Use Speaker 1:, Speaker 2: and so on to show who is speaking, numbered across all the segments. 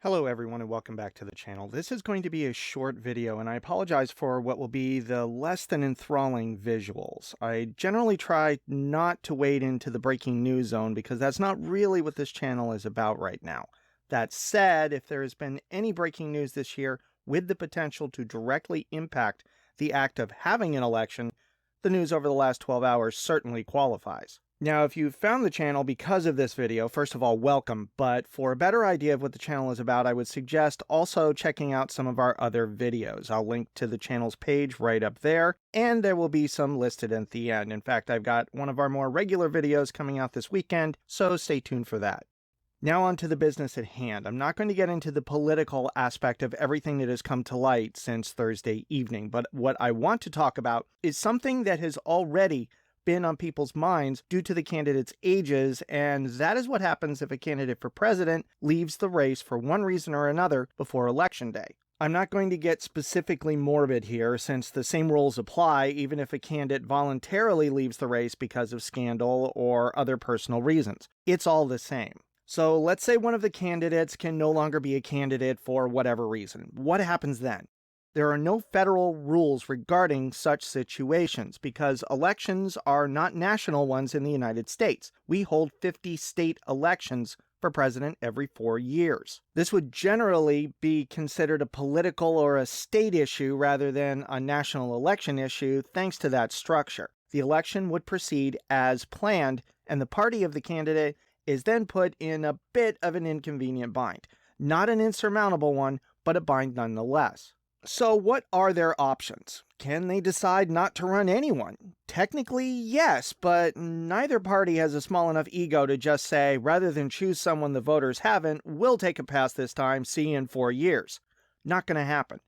Speaker 1: Hello everyone and welcome back to the channel. This is going to be a short video and I apologize for what will be the less than enthralling visuals. I generally try not to wade into the breaking news zone because that's not really what this channel is about right now. That said, if there has been any breaking news this year with the potential to directly impact the act of having an election, the news over the last 12 hours certainly qualifies. Now, if you found the channel because of this video, first of all, welcome, but for a better idea of what the channel is about, I would suggest also checking out some of our other videos. I'll link to the channel's page right up there, and there will be some listed at the end. In fact, I've got one of our more regular videos coming out this weekend, so stay tuned for that. Now on to the business at hand. I'm not going to get into the political aspect of everything that has come to light since Thursday evening, but what I want to talk about is something that has already been on people's minds due to the candidates' ages, and that is what happens if a candidate for president leaves the race for one reason or another before election day. I'm not going to get specifically morbid here since the same rules apply even if a candidate voluntarily leaves the race because of scandal or other personal reasons. It's all the same. So let's say one of the candidates can no longer be a candidate for whatever reason. What happens then? There are no federal rules regarding such situations because elections are not national ones in the United States. We hold 50 state elections for president every 4 years. This would generally be considered a political or a state issue rather than a national election issue thanks to that structure. The election would proceed as planned, and the party of the candidate is then put in a bit of an inconvenient bind. Not an insurmountable one, but a bind nonetheless. So what are their options? Can they decide not to run anyone? Technically, yes, but neither party has a small enough ego to just say, rather than choose someone the voters haven't, we'll take a pass this time, see you in 4 years. Not going to happen.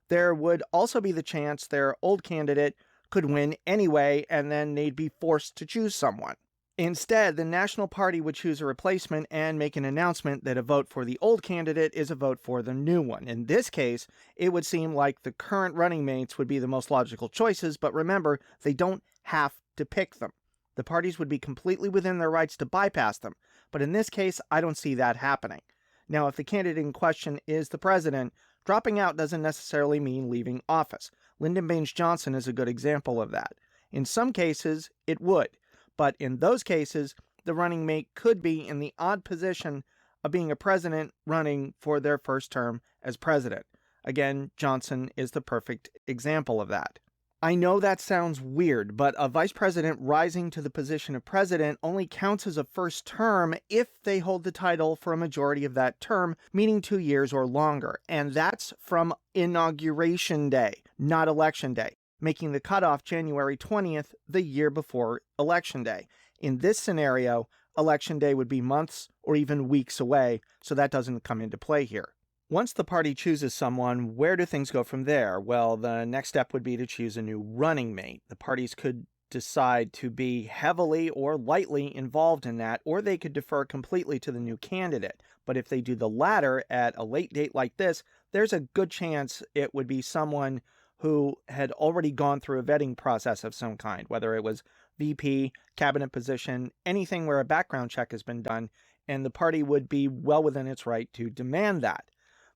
Speaker 1: There would also be the chance their old candidate could win anyway, and then they'd be forced to choose someone. Instead, the national party would choose a replacement and make an announcement that a vote for the old candidate is a vote for the new one. In this case, it would seem like the current running mates would be the most logical choices, but remember, they don't have to pick them. The parties would be completely within their rights to bypass them, but in this case, I don't see that happening. Now, if the candidate in question is the president, dropping out doesn't necessarily mean leaving office. Lyndon Baines Johnson is a good example of that. In some cases, it would. But in those cases, the running mate could be in the odd position of being a president running for their first term as president. Again, Johnson is the perfect example of that. I know that sounds weird, but a vice president rising to the position of president only counts as a first term if they hold the title for a majority of that term, meaning 2 years or longer. And that's from Inauguration Day, not Election Day, making the cutoff January 20th, the year before Election Day. In this scenario, Election Day would be months or even weeks away, so that doesn't come into play here. Once the party chooses someone, where do things go from there? Well, the next step would be to choose a new running mate. The parties could decide to be heavily or lightly involved in that, or they could defer completely to the new candidate. But if they do the latter at a late date like this, there's a good chance it would be someone who had already gone through a vetting process of some kind, whether it was VP, cabinet position, anything where a background check has been done, and the party would be well within its right to demand that.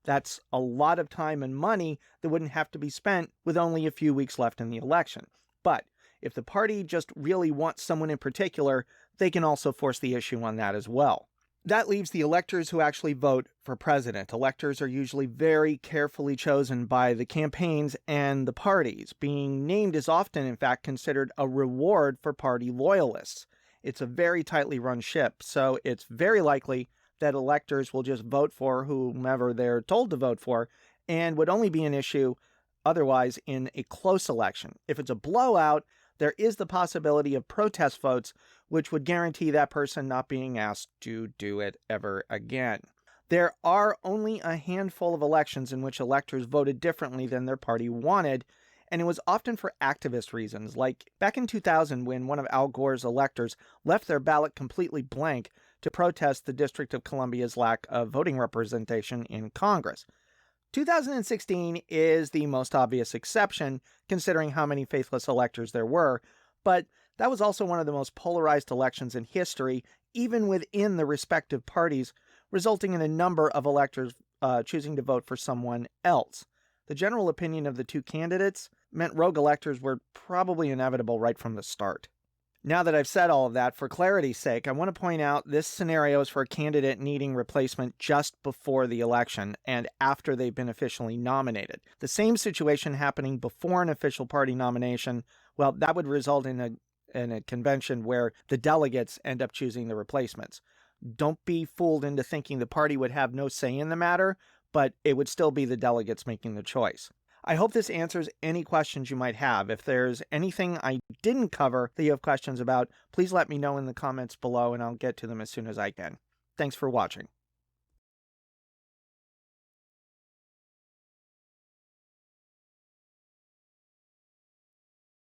Speaker 1: That's a lot of time and money that wouldn't have to be spent with only a few weeks left in the election. But if the party just really wants someone in particular, they can also force the issue on that as well. That leaves the electors who actually vote for president. Electors are usually very carefully chosen by the campaigns and the parties. Being named is often, in fact, considered a reward for party loyalists. It's a very tightly run ship, so it's very likely that electors will just vote for whomever they're told to vote for, and would only be an issue otherwise in a close election. If it's a blowout, there is the possibility of protest votes, which would guarantee that person not being asked to do it ever again. There are only a handful of elections in which electors voted differently than their party wanted, and it was often for activist reasons, like back in 2000 when one of Al Gore's electors left their ballot completely blank to protest the District of Columbia's lack of voting representation in Congress. 2016 is the most obvious exception, considering how many faithless electors there were, but that was also one of the most polarized elections in history, even within the respective parties, resulting in a number of electors choosing to vote for someone else. The general opinion of the two candidates meant rogue electors were probably inevitable right from the start. Now that I've said all of that, for clarity's sake, I want to point out this scenario is for a candidate needing replacement just before the election and after they've been officially nominated. The same situation happening before an official party nomination, well, that would result in a convention where the delegates end up choosing the replacements. Don't be fooled into thinking the party would have no say in the matter, but it would still be the delegates making the choice. I hope this answers any questions you might have. If there's anything I didn't cover that you have questions about, please let me know in the comments below and I'll get to them as soon as I can. Thanks for watching.